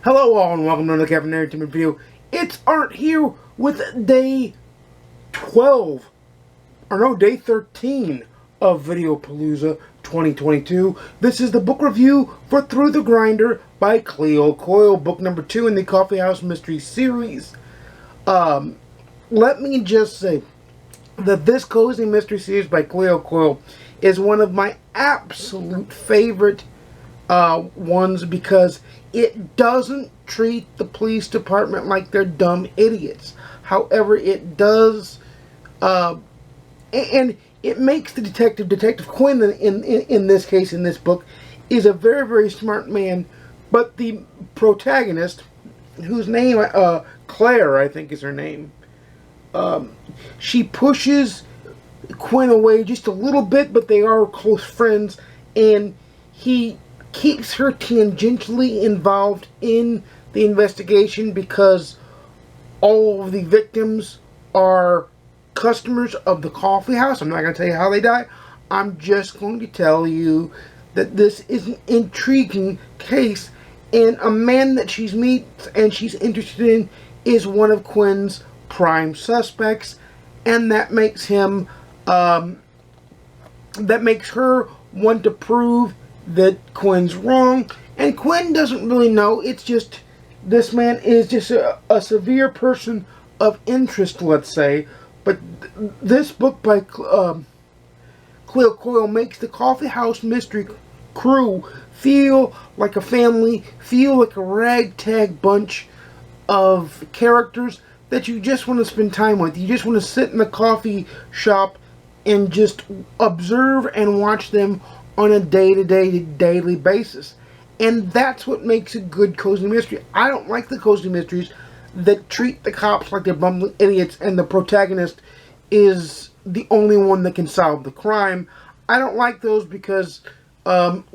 Hello all and welcome to another Kevin Narrative video. It's Art here with day 12, or no, day 13 of Video Palooza 2022. This is the book review for Through the Grinder by Cleo Coyle, book number 2 in the Coffeehouse mystery series. Let me just say that this cozy mystery series by Cleo Coyle is one of my absolute favorite ones because it doesn't treat the police department like they're dumb idiots. However, it does, and it makes the Detective Quinn, in this case, in this book, is a very, very smart man. But the protagonist, whose name, Claire, I think is her name, she pushes Quinn away just a little bit, but they are close friends, and he keeps her tangentially involved in the investigation because all of the victims are customers of the coffee house. I'm not going to tell you how they die. I'm just going to tell you that this is an intriguing case, and a man that she meets and she's interested in is one of Quinn's prime suspects, and that makes him, that makes her want to prove that Quinn's wrong, and Quinn doesn't really know. It's just, this man is just a severe person of interest, let's say. But this book by Cleo Coyle makes the Coffee House mystery crew feel like a family, feel like a ragtag bunch of characters that you just want to spend time with. You just want to sit in the coffee shop and just observe and watch them on a daily basis. And that's what makes a good cozy mystery. I don't like the cozy mysteries that treat the cops like they're bumbling idiots and the protagonist is the only one that can solve the crime. I don't like those because, let's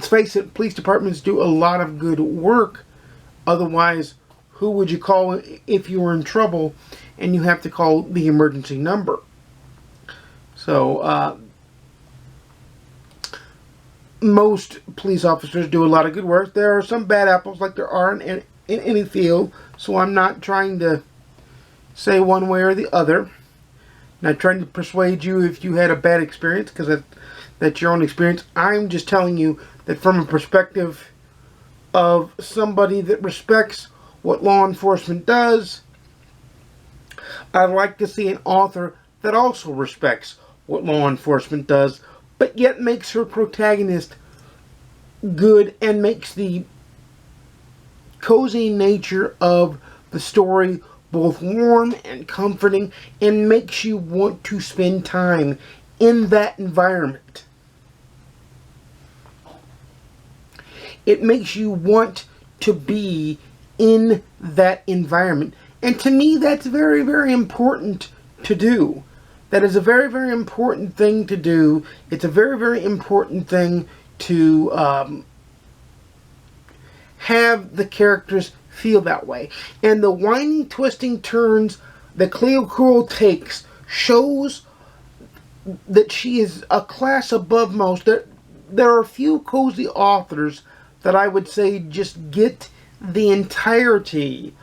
face it, police departments do a lot of good work. Otherwise, who would you call if you were in trouble and you have to call the emergency number? So, most police officers do a lot of good work. There are some bad apples, like there are in any field, so I'm not trying to say one way or the other. I'm not trying to persuade you if you had a bad experience, because that's your own experience. I'm just telling you that from a perspective of somebody that respects what law enforcement does, I'd like to see an author that also respects what law enforcement does, but yet makes her protagonist good and makes the cozy nature of the story both warm and comforting and makes you want to spend time in that environment. It makes you want to be in that environment. And to me, that's very, very important to do. That is a very, very important thing to do. It's a very, very important thing to have the characters feel that way. And the winding, twisting turns that Cleo Coyle takes shows that she is a class above most. There are a few cozy authors that I would say just get the entirety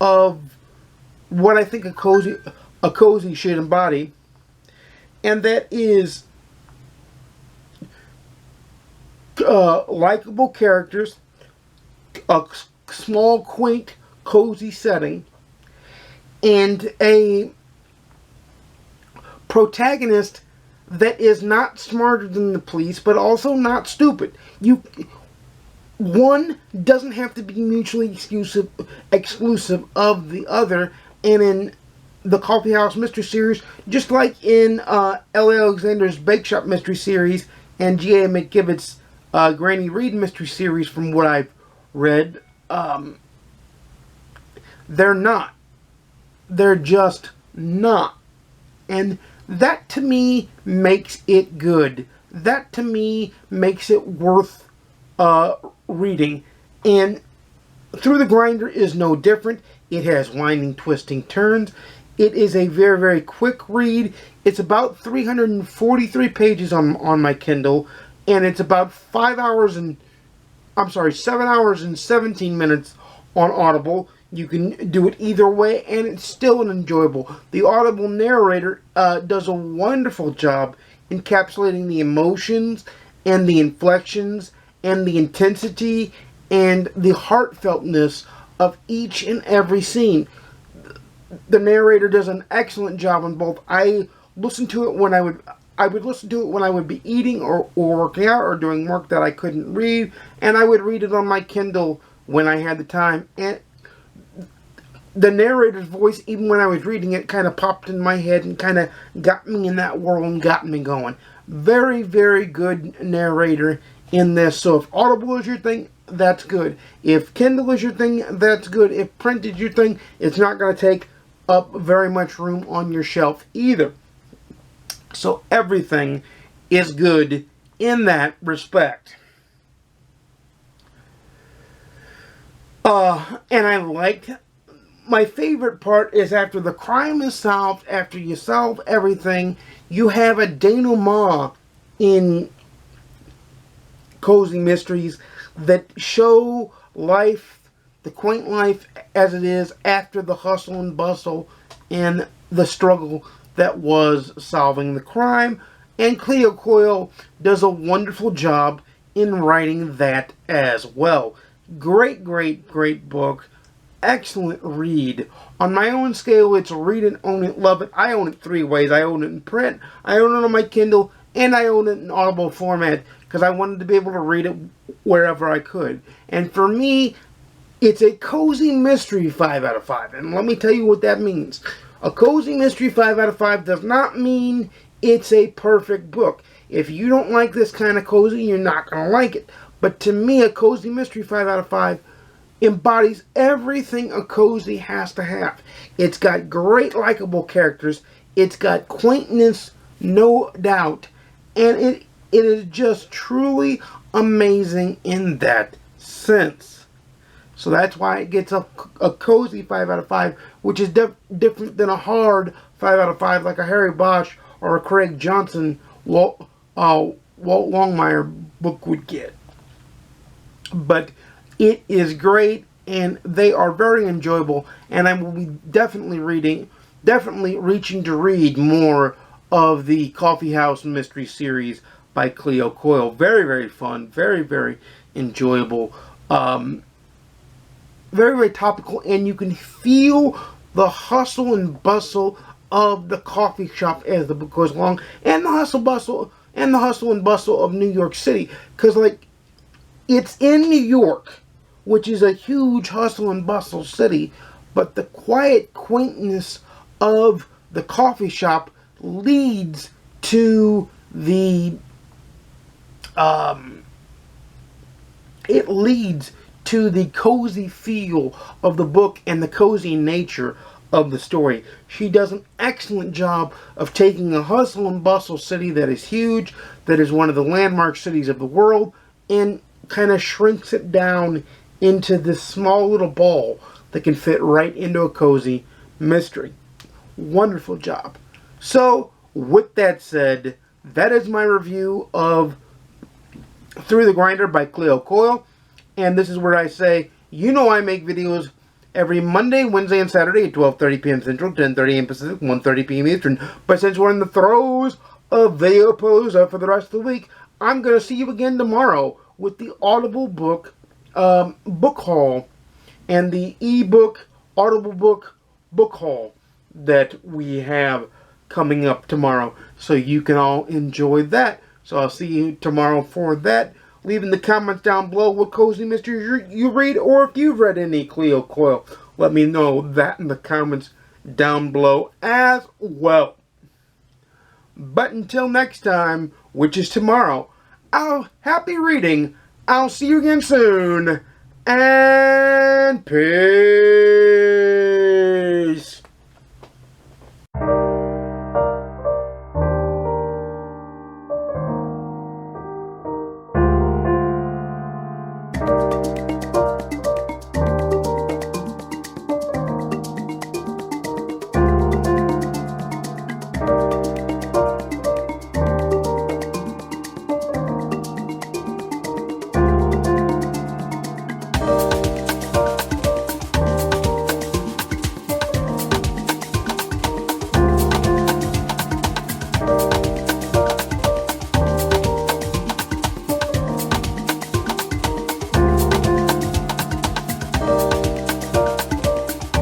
of what I think a cozy should embody. And that is likable characters, a small, quaint, cozy setting, and a protagonist that is not smarter than the police, but also not stupid. One doesn't have to be mutually exclusive of the other, and in the Coffee House mystery series, just like in L. Alexander's Bake Shop mystery series and G.A. McGibbet's Granny Reed mystery series, from what I've read, they're not. They're just not. And that to me makes it good. That to me makes it worth reading. And Through the Grinder is no different. It has winding, twisting turns. It is a very, very quick read. It's about 343 pages on my Kindle, and it's about 5 hours and 7 hours and 17 minutes on Audible. You can do it either way, and it's still an enjoyable. The Audible narrator does a wonderful job encapsulating the emotions and the inflections and the intensity and the heartfeltness of each and every scene. The narrator does an excellent job on both. I listened to it when I would listen to it when I would be eating or working out or doing work that I couldn't read, and I would read it on my Kindle when I had the time. And the narrator's voice, even when I was reading it, kind of popped in my head and kind of got me in that world and got me going. Very, very good narrator in this. So if Audible is your thing, that's good. If Kindle is your thing, that's good. If print is your thing, it's not going to take up very much room on your shelf either. So everything is good in that respect. And I liked, my favorite part is after the crime is solved, after you solve everything, you have a denouement in cozy mysteries that show life, the quaint life as it is after the hustle and bustle and the struggle that was solving the crime. And Cleo Coyle does a wonderful job in writing that as well. Great, great, great book. Excellent read. On my own scale, it's read it, own it, love it. I own it 3 ways. I own it in print, I own it on my Kindle, and I own it in Audible format because I wanted to be able to read it wherever I could. And for me, it's a cozy mystery 5 out of 5. And let me tell you what that means. A cozy mystery 5 out of 5 does not mean it's a perfect book. If you don't like this kind of cozy, you're not going to like it. But to me, a cozy mystery 5 out of 5 embodies everything a cozy has to have. It's got great likable characters. It's got quaintness, no doubt. And it is just truly amazing in that sense. So that's why it gets a cozy 5 out of 5, which is different than a hard 5 out of 5 like a Harry Bosch or a Craig Johnson Walt Longmire book would get. But it is great, and they are very enjoyable, and I will be definitely reaching to read more of the Coffeehouse mystery series by Cleo Coyle. Very, very fun, very, very enjoyable, very, very topical, and you can feel the hustle and bustle of the coffee shop as the book goes along, and the hustle and bustle of New York City, because like it's in New York, which is a huge hustle and bustle city, but the quiet quaintness of the coffee shop leads to the cozy feel of the book and the cozy nature of the story. She does an excellent job of taking a hustle and bustle city that is huge, that is one of the landmark cities of the world, and kind of shrinks it down into this small little ball that can fit right into a cozy mystery. Wonderful job. So, with that said, that is my review of Through the Grinder by Cleo Coyle. And this is where I say, you know I make videos every Monday, Wednesday, and Saturday at 12:30 p.m. Central, 10:30 a.m. Pacific, 1:30 p.m. Eastern. But since we're in the throes of video Palooza for the rest of the week, I'm going to see you again tomorrow with the Audible book book haul and the ebook Audible book haul that we have coming up tomorrow, so you can all enjoy that. So I'll see you tomorrow for that. Leave in the comments down below what cozy mysteries you read, or if you've read any Cleo Coyle. Let me know that in the comments down below as well. But until next time, which is tomorrow, happy reading. I'll see you again soon, and peace.